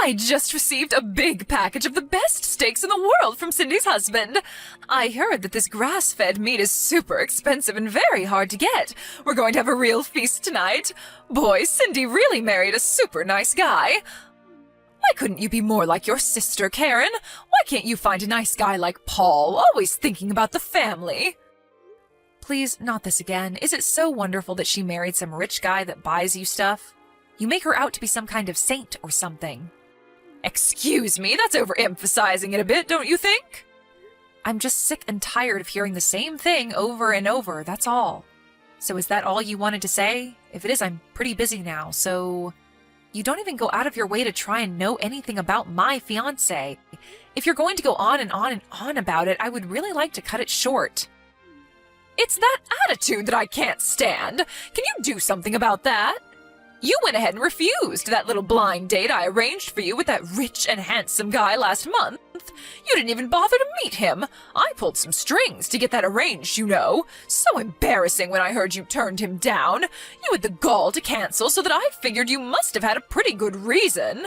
I just received a big package of the best steaks in the world from Cindy's husband. I heard that this grass-fed meat is super expensive and very hard to get. We're going to have a real feast tonight. Boy, Cindy really married a super nice guy. Why couldn't you be more like your sister, Karen? Why can't you find a nice guy like Paul, always thinking about the family? Please, not this again. Is it so wonderful that she married some rich guy that buys you stuff? You make her out to be some kind of saint or something. Excuse me, that's overemphasizing it a bit, don't you think? I'm just sick and tired of hearing the same thing over and over, that's all. So is that all you wanted to say? If it is, I'm pretty busy now, so... You don't even go out of your way to try and know anything about my fiancé. If you're going to go on and on and on about it, I would really like to cut it short. It's that attitude that I can't stand. Can you do something about that? You went ahead and refused that little blind date I arranged for you with that rich and handsome guy last month. You didn't even bother to meet him. I pulled some strings to get that arranged, you know. So embarrassing when I heard you turned him down. You had the gall to cancel, so that I figured you must have had a pretty good reason.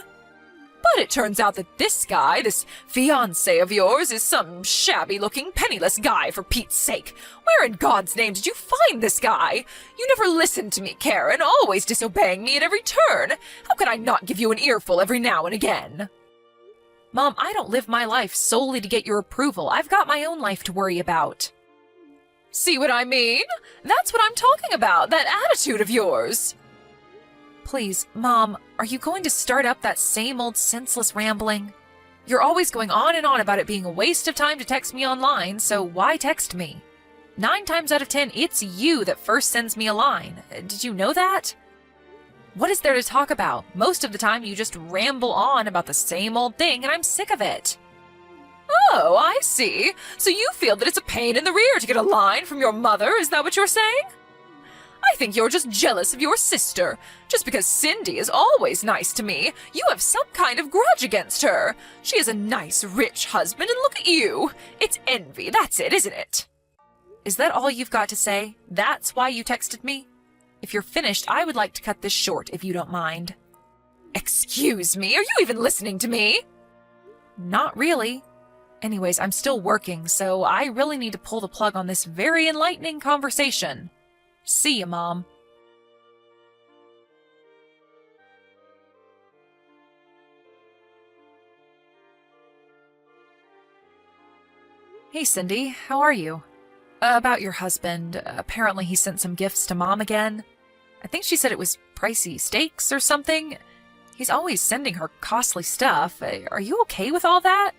But it turns out that this guy, this fiancé of yours, is some shabby-looking, penniless guy, for Pete's sake. Where in God's name did you find this guy? You never listened to me, Karen, always disobeying me at every turn. How could I not give you an earful every now and again? Mom, I don't live my life solely to get your approval. I've got my own life to worry about. See what I mean? That's what I'm talking about, that attitude of yours. Please, Mom, are you going to start up that same old senseless rambling? You're always going on and on about it being a waste of time to text me online, so why text me? 9 times out of 10, it's you that first sends me a line. Did you know that? What is there to talk about? Most of the time, you just ramble on about the same old thing, and I'm sick of it. Oh, I see. So you feel that it's a pain in the rear to get a line from your mother, is that what you're saying? I think you're just jealous of your sister. Just because Cindy is always nice to me, you have some kind of grudge against her. She has a nice, rich husband, and look at you. It's envy, that's it, isn't it? Is that all you've got to say? That's why you texted me? If you're finished, I would like to cut this short, if you don't mind. Excuse me, are you even listening to me? Not really. Anyways, I'm still working, so I really need to pull the plug on this very enlightening conversation. See ya, Mom. Hey, Cindy, how are you? About your husband. Apparently he sent some gifts to Mom again. I think she said it was pricey steaks or something. He's always sending her costly stuff. Are you okay with all that?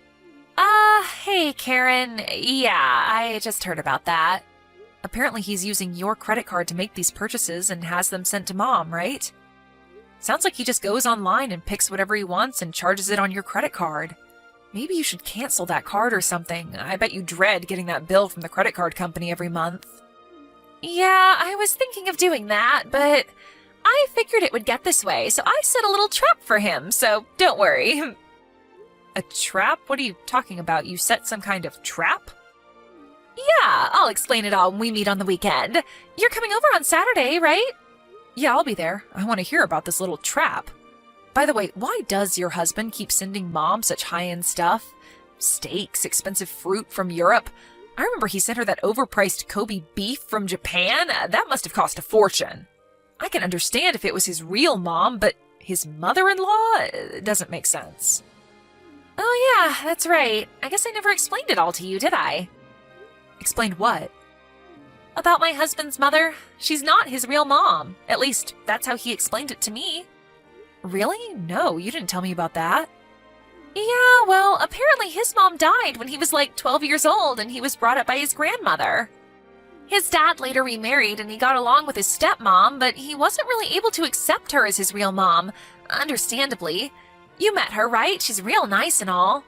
Hey, Karen. Yeah, I just heard about that. Apparently he's using your credit card to make these purchases and has them sent to Mom, right? Sounds like he just goes online and picks whatever he wants and charges it on your credit card. Maybe you should cancel that card or something. I bet you dread getting that bill from the credit card company every month. Yeah, I was thinking of doing that, but I figured it would get this way, so I set a little trap for him, so don't worry. A trap? What are you talking about? You set some kind of trap? Yeah, I'll explain it all when we meet on the weekend. You're coming over on Saturday, right? Yeah, I'll be there. I want to hear about this little trap. By the way, why does your husband keep sending Mom such high-end stuff? Steaks, expensive fruit from Europe. I remember he sent her that overpriced Kobe beef from Japan. That must have cost a fortune. I can understand if it was his real mom, but his mother-in-law? It doesn't make sense. Oh yeah, that's right. I guess I never explained it all to you, did I? Explained what? About my husband's mother. She's not his real mom. At least, that's how he explained it to me. Really? No, you didn't tell me about that. Yeah, well, apparently his mom died when he was like 12 years old and he was brought up by his grandmother. His dad later remarried and he got along with his stepmom, but he wasn't really able to accept her as his real mom. Understandably. You met her, right? She's real nice and all.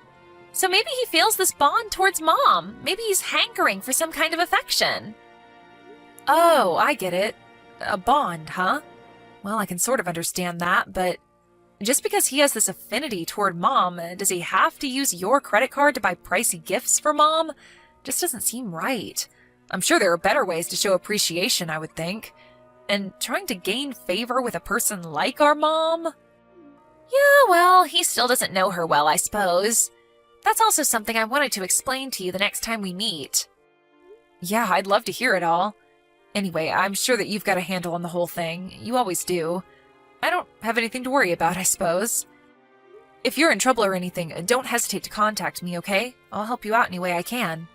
So maybe he feels this bond towards Mom. Maybe he's hankering for some kind of affection. Oh, I get it. A bond, huh? Well, I can sort of understand that, but just because he has this affinity toward Mom, does he have to use your credit card to buy pricey gifts for Mom? Just doesn't seem right. I'm sure there are better ways to show appreciation, I would think. And trying to gain favor with a person like our Mom? Yeah, well, Well, he still doesn't know her well, I suppose. That's also something I wanted to explain to you the next time we meet. Yeah, I'd love to hear it all. Anyway, I'm sure that you've got a handle on the whole thing. You always do. I don't have anything to worry about, I suppose. If you're in trouble or anything, don't hesitate to contact me, okay? I'll help you out any way I can.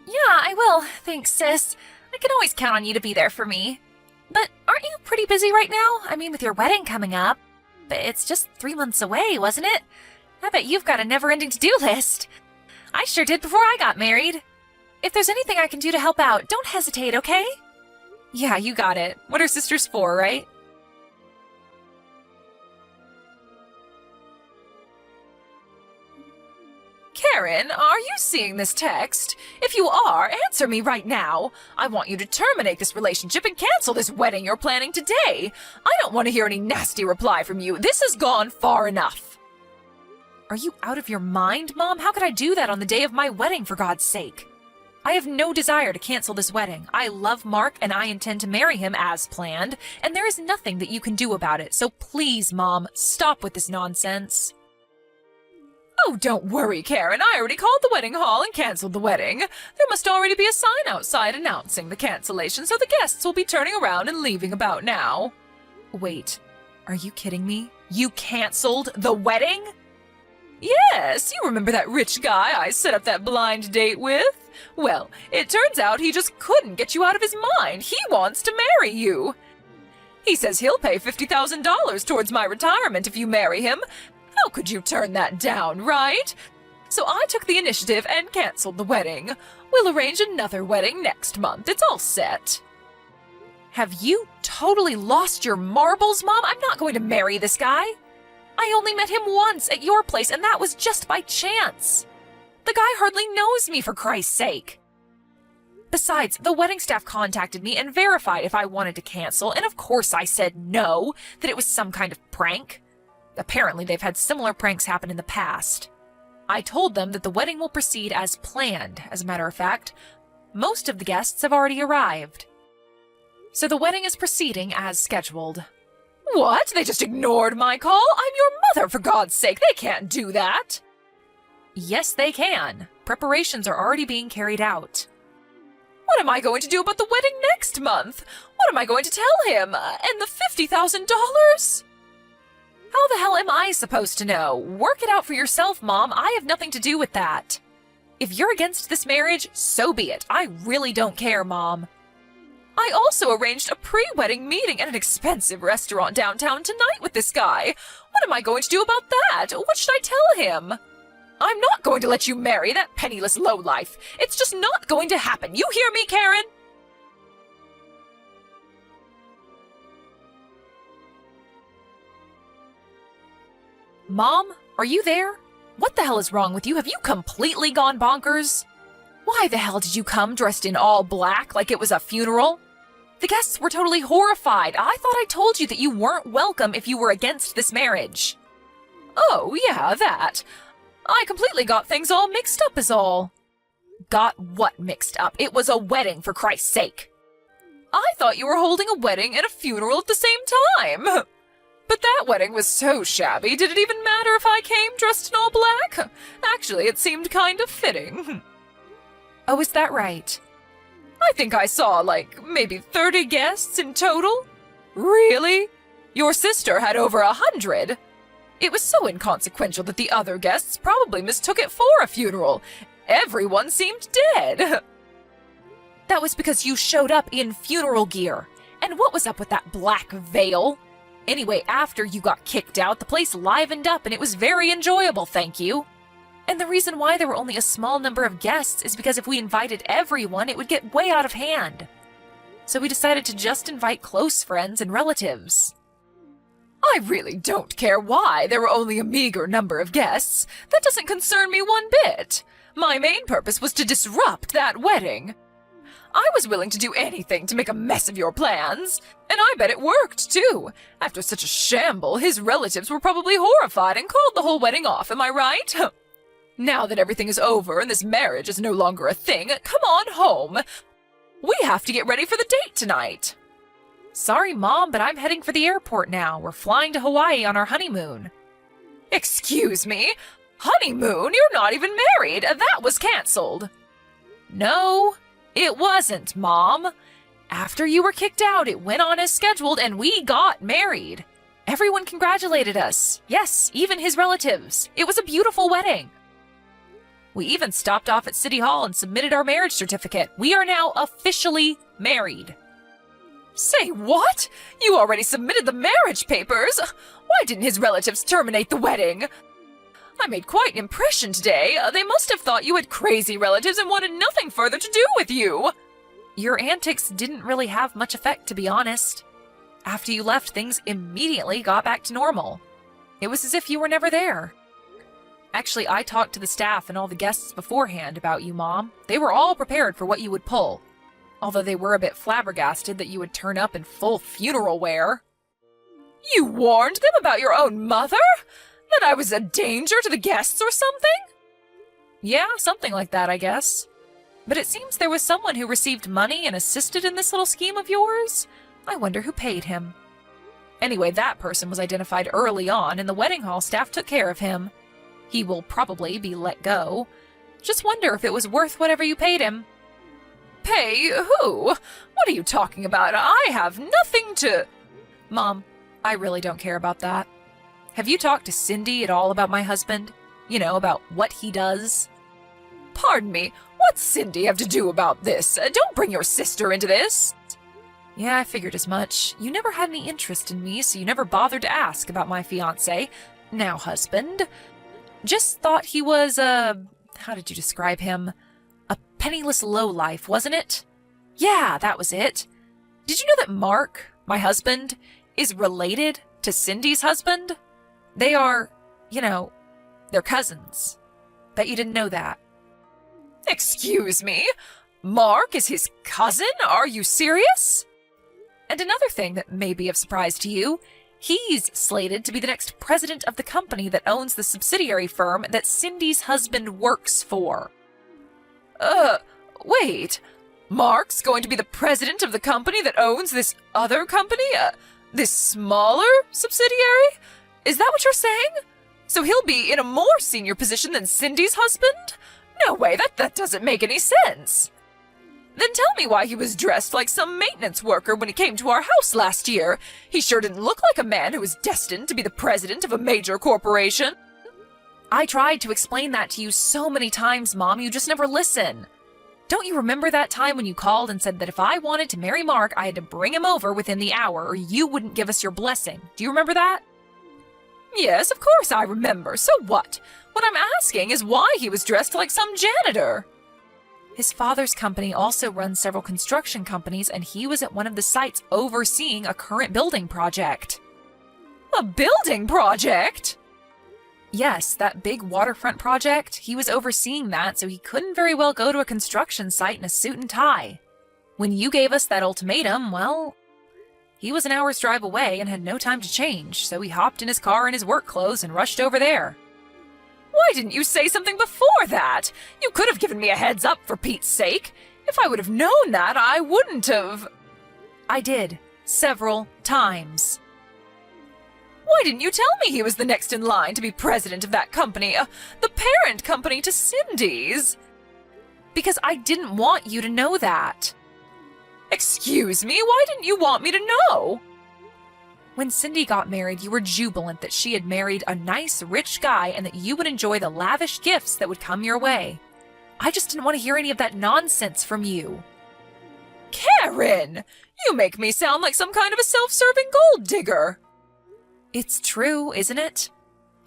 Yeah, I will. Thanks, sis. I can always count on you to be there for me. But aren't you pretty busy right now? I mean, with your wedding coming up. But it's just 3 months away, wasn't it? I bet you've got a never-ending to-do list. I sure did before I got married. If there's anything I can do to help out, don't hesitate, okay? Yeah, you got it. What are sisters for, right? Karen, are you seeing this text? If you are, answer me right now. I want you to terminate this relationship and cancel this wedding you're planning today. I don't want to hear any nasty reply from you. This has gone far enough. Are you out of your mind, Mom? How could I do that on the day of my wedding, for God's sake? I have no desire to cancel this wedding. I love Mark and I intend to marry him as planned, and there is nothing that you can do about it. So please, Mom, stop with this nonsense. Oh, don't worry, Karen. I already called the wedding hall and canceled the wedding. There must already be a sign outside announcing the cancellation, so the guests will be turning around and leaving about now. Wait, are you kidding me? You canceled the wedding? Yes, you remember that rich guy I set up that blind date with? Well, it turns out he just couldn't get you out of his mind. He wants to marry you. He says he'll pay $50,000 towards my retirement if you marry him. How could you turn that down, right? So I took the initiative and canceled the wedding. We'll arrange another wedding next month. It's all set. Have you totally lost your marbles, Mom? I'm not going to marry this guy. I only met him once at your place, and that was just by chance. The guy hardly knows me, for Christ's sake. Besides, the wedding staff contacted me and verified if I wanted to cancel, and of course I said no, that it was some kind of prank. Apparently, they've had similar pranks happen in the past. I told them that the wedding will proceed as planned. As a matter of fact, most of the guests have already arrived. So the wedding is proceeding as scheduled. What? They just ignored my call? I'm your mother, for God's sake. They can't do that. Yes, they can. Preparations are already being carried out. What am I going to do about the wedding next month? What am I going to tell him? And the $50,000? How the hell am I supposed to know? Work it out for yourself, Mom. I have nothing to do with that. If you're against this marriage, so be it. I really don't care, Mom. I also arranged a pre-wedding meeting at an expensive restaurant downtown tonight with this guy. What am I going to do about that? What should I tell him? I'm not going to let you marry that penniless lowlife. It's just not going to happen. You hear me, Karen? Mom, are you there? What the hell is wrong with you? Have you completely gone bonkers? Why the hell did you come dressed in all black like it was a funeral? The guests were totally horrified. I thought I told you that you weren't welcome if you were against this marriage. Oh, yeah, that. I completely got things all mixed up is all. Got what mixed up? It was a wedding, for Christ's sake. I thought you were holding a wedding and a funeral at the same time. But that wedding was so shabby, did it even matter if I came dressed in all black? Actually, it seemed kind of fitting. Oh, is that right? I think I saw, maybe 30 guests in total. Really? Your sister had over 100. It was so inconsequential that the other guests probably mistook it for a funeral. Everyone seemed dead. That was because you showed up in funeral gear. And what was up with that black veil? Anyway, after you got kicked out, the place livened up and it was very enjoyable, thank you. And the reason why there were only a small number of guests is because if we invited everyone, it would get way out of hand. So we decided to just invite close friends and relatives. I really don't care why there were only a meager number of guests. That doesn't concern me one bit. My main purpose was to disrupt that wedding. I was willing to do anything to make a mess of your plans, and I bet it worked, too. After such a shamble, his relatives were probably horrified and called the whole wedding off, am I right? Now that everything is over and this marriage is no longer a thing, come on home. We have to get ready for the date tonight. Sorry, Mom, but I'm heading for the airport now. We're flying to Hawaii on our honeymoon. Excuse me? Honeymoon? You're not even married. That was canceled. No, it wasn't, Mom. After you were kicked out, it went on as scheduled and we got married. Everyone congratulated us. Yes, even his relatives. It was a beautiful wedding. We even stopped off at City Hall and submitted our marriage certificate. We are now officially married. Say what? You already submitted the marriage papers? Why didn't his relatives terminate the wedding? I made quite an impression today. They must have thought you had crazy relatives and wanted nothing further to do with you. Your antics didn't really have much effect, to be honest. After you left, things immediately got back to normal. It was as if you were never there. Actually, I talked to the staff and all the guests beforehand about you, Mom. They were all prepared for what you would pull, although they were a bit flabbergasted that you would turn up in full funeral wear. You warned them about your own mother? That I was a danger to the guests or something? Yeah, something like that, I guess. But it seems there was someone who received money and assisted in this little scheme of yours. I wonder who paid him. Anyway, that person was identified early on, and the wedding hall staff took care of him. He will probably be let go. Just wonder if it was worth whatever you paid him. Pay who? What are you talking about? I have nothing to... Mom, I really don't care about that. Have you talked to Cindy at all about my husband? You know, about what he does? Pardon me, what's Cindy have to do about this? Don't bring your sister into this. Yeah, I figured as much. You never had any interest in me, so you never bothered to ask about my fiancé, now husband. Just thought he was, how did you describe him? A penniless lowlife, wasn't it? Yeah, that was it. Did you know that Mark, my husband, is related to Cindy's husband? They are, you know, they're cousins. Bet you didn't know that. Excuse me? Mark is his cousin? Are you serious? And another thing that may be of surprise to you, he's slated to be the next president of the company that owns the subsidiary firm that Cindy's husband works for. Wait. Mark's going to be the president of the company that owns this other company? This smaller subsidiary? Is that what you're saying? So he'll be in a more senior position than Cindy's husband? No way, that doesn't make any sense. Then tell me why he was dressed like some maintenance worker when he came to our house last year. He sure didn't look like a man who was destined to be the president of a major corporation. I tried to explain that to you so many times, Mom, you just never listen. Don't you remember that time when you called and said that if I wanted to marry Mark, I had to bring him over within the hour or you wouldn't give us your blessing? Do you remember that? Yes, of course I remember. So what? What I'm asking is why he was dressed like some janitor. His father's company also runs several construction companies, and he was at one of the sites overseeing a current building project. A building project? Yes, that big waterfront project. He was overseeing that, so he couldn't very well go to a construction site in a suit and tie. When you gave us that ultimatum, well, he was an hour's drive away and had no time to change, so he hopped in his car in his work clothes and rushed over there. Why didn't you say something before that? You could have given me a heads up, for Pete's sake. If I would have known that, I wouldn't have... I did. Several times. Why didn't you tell me he was the next in line to be president of that company, the parent company to Cindy's? Because I didn't want you to know that. Excuse me, why didn't you want me to know? When Cindy got married, you were jubilant that she had married a nice, rich guy and that you would enjoy the lavish gifts that would come your way. I just didn't want to hear any of that nonsense from you. Karen! You make me sound like some kind of a self-serving gold digger. It's true, isn't it?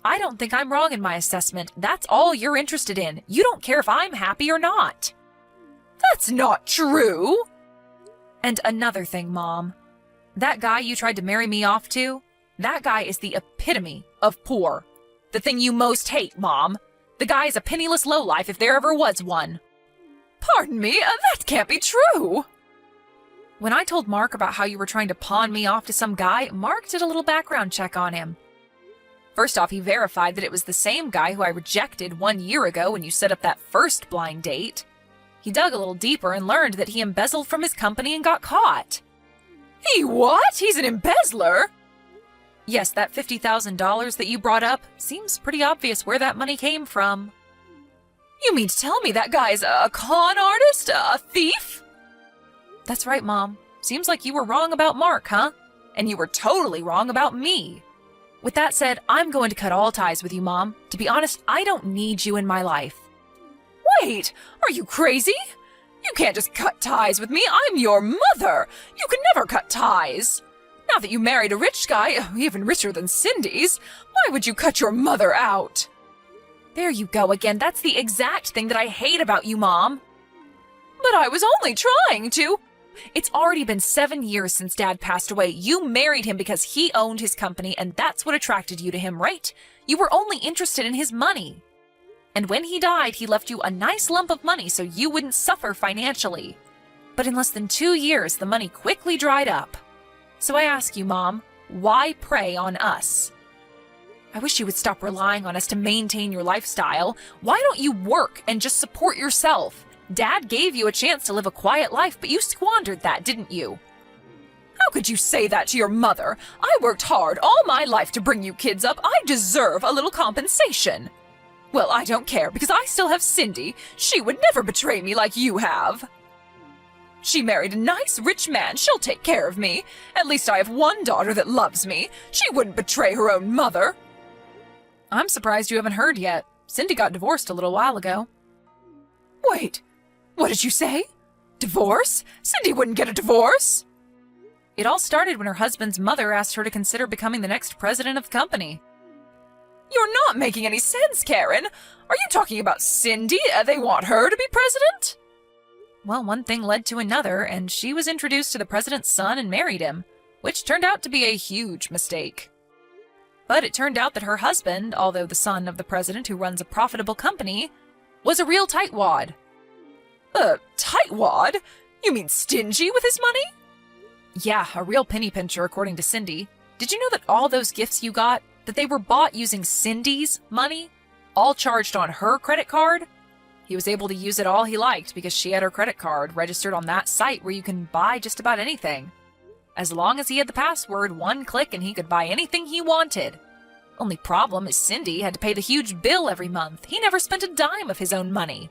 I don't think I'm wrong in my assessment. That's all you're interested in. You don't care if I'm happy or not. That's not true. And another thing, Mom. That guy you tried to marry me off to, that guy is the epitome of poor. The thing you most hate, Mom. The guy is a penniless lowlife if there ever was one. Pardon me, that can't be true. When I told Mark about how you were trying to pawn me off to some guy, Mark did a little background check on him. First off, he verified that it was the same guy who I rejected 1 year ago when you set up that first blind date. He dug a little deeper and learned that he embezzled from his company and got caught. He what? He's an embezzler? Yes, that $50,000 that you brought up seems pretty obvious where that money came from. You mean to tell me that guy's a con artist? A thief? That's right, Mom. Seems like you were wrong about Mark, huh? And you were totally wrong about me. With that said, I'm going to cut all ties with you, Mom. To be honest, I don't need you in my life. Wait, are you crazy? You can't just cut ties with me. I'm your mother. You can never cut ties. Now that you married a rich guy, even richer than Cindy's, why would you cut your mother out? There you go again. That's the exact thing that I hate about you, Mom. But I was only trying to. It's already been 7 years since Dad passed away. You married him because he owned his company, and that's what attracted you to him, right? You were only interested in his money. And when he died, he left you a nice lump of money so you wouldn't suffer financially. But in less than 2 years, the money quickly dried up. So I ask you, Mom, why prey on us? I wish you would stop relying on us to maintain your lifestyle. Why don't you work and just support yourself? Dad gave you a chance to live a quiet life, but you squandered that, didn't you? How could you say that to your mother? I worked hard all my life to bring you kids up. I deserve a little compensation. Well, I don't care because I still have Cindy. She would never betray me like you have. She married a nice, rich man. She'll take care of me. At least I have one daughter that loves me. She wouldn't betray her own mother. I'm surprised you haven't heard yet. Cindy got divorced a little while ago. Wait, what did you say? Divorce? Cindy wouldn't get a divorce. It all started when her husband's mother asked her to consider becoming the next president of the company. You're not making any sense, Karen. Are you talking about Cindy? They want her to be president? Well, one thing led to another, and she was introduced to the president's son and married him, which turned out to be a huge mistake. But it turned out that her husband, although the son of the president who runs a profitable company, was a real tightwad. Tightwad? You mean stingy with his money? Yeah, a real penny pincher, according to Cindy. Did you know that all those gifts you got, that they were bought using Cindy's money? All charged on her credit card? He was able to use it all he liked because she had her credit card registered on that site where you can buy just about anything. As long as he had the password, one click and he could buy anything he wanted. Only problem is Cindy had to pay the huge bill every month. He never spent a dime of his own money.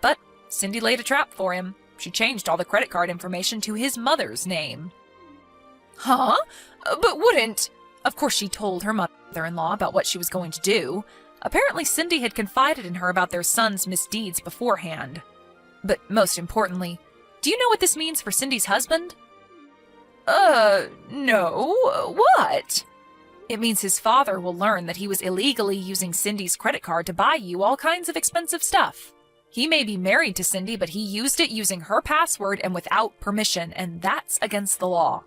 But Cindy laid a trap for him. She changed all the credit card information to his mother's name. Huh? But wouldn't... Of course, she told her mother-in-law about what she was going to do. Apparently, Cindy had confided in her about their son's misdeeds beforehand. But most importantly, do you know what this means for Cindy's husband? No. What? It means his father will learn that he was illegally using Cindy's credit card to buy you all kinds of expensive stuff. He may be married to Cindy, but he used it using her password and without permission, and that's against the law.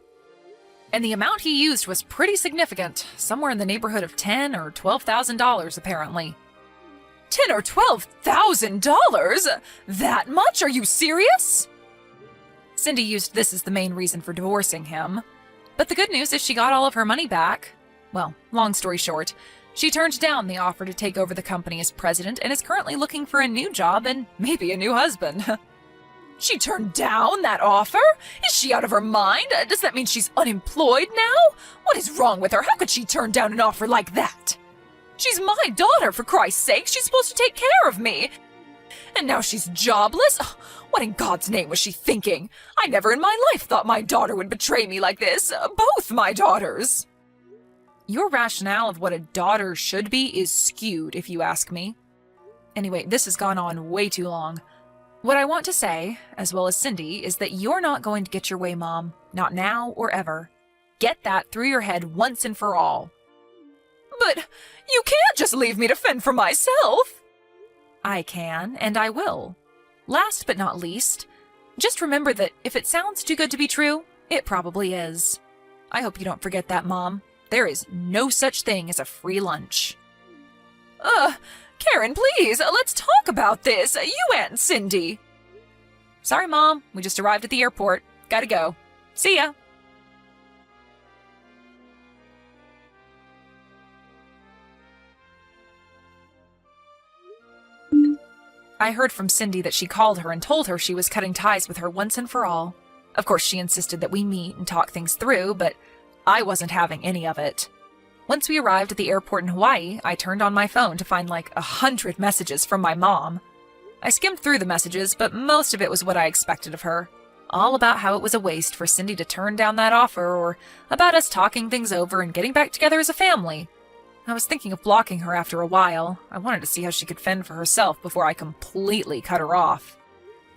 And the amount he used was pretty significant, somewhere in the neighborhood of $10,000 or $12,000 apparently. $10,000 or $12,000? That much? Are you serious? Cindy used this as the main reason for divorcing him. But the good news is she got all of her money back. Well, long story short, she turned down the offer to take over the company as president and is currently looking for a new job and maybe a new husband. She turned down that offer? Is she out of her mind? Does that mean she's unemployed now? What is wrong with her? How could she turn down an offer like that? She's my daughter, for Christ's sake. She's supposed to take care of me. And now she's jobless? What in God's name was she thinking? I never in my life thought my daughter would betray me like this. Both my daughters. Your rationale of what a daughter should be is skewed, if you ask me. Anyway, this has gone on way too long. What I want to say, as well as Cindy, is that you're not going to get your way, Mom. Not now or ever. Get that through your head once and for all. But you can't just leave me to fend for myself. I can, and I will. Last but not least, just remember that if it sounds too good to be true, it probably is. I hope you don't forget that, Mom. There is no such thing as a free lunch. Karen, please, let's talk about this. You and Cindy. Sorry, Mom. We just arrived at the airport. Gotta go. See ya. I heard from Cindy that she called her and told her she was cutting ties with her once and for all. Of course, she insisted that we meet and talk things through, but I wasn't having any of it. Once we arrived at the airport in Hawaii, I turned on my phone to find like 100 messages from my mom. I skimmed through the messages, but most of it was what I expected of her. All about how it was a waste for Cindy to turn down that offer, or about us talking things over and getting back together as a family. I was thinking of blocking her after a while. I wanted to see how she could fend for herself before I completely cut her off.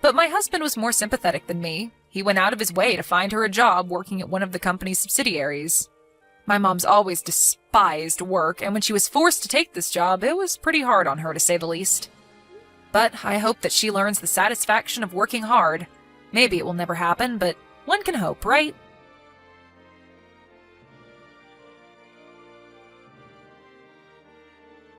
But my husband was more sympathetic than me. He went out of his way to find her a job working at one of the company's subsidiaries. My mom's always despised work, and when she was forced to take this job, it was pretty hard on her, to say the least. But I hope that she learns the satisfaction of working hard. Maybe it will never happen, but one can hope, right?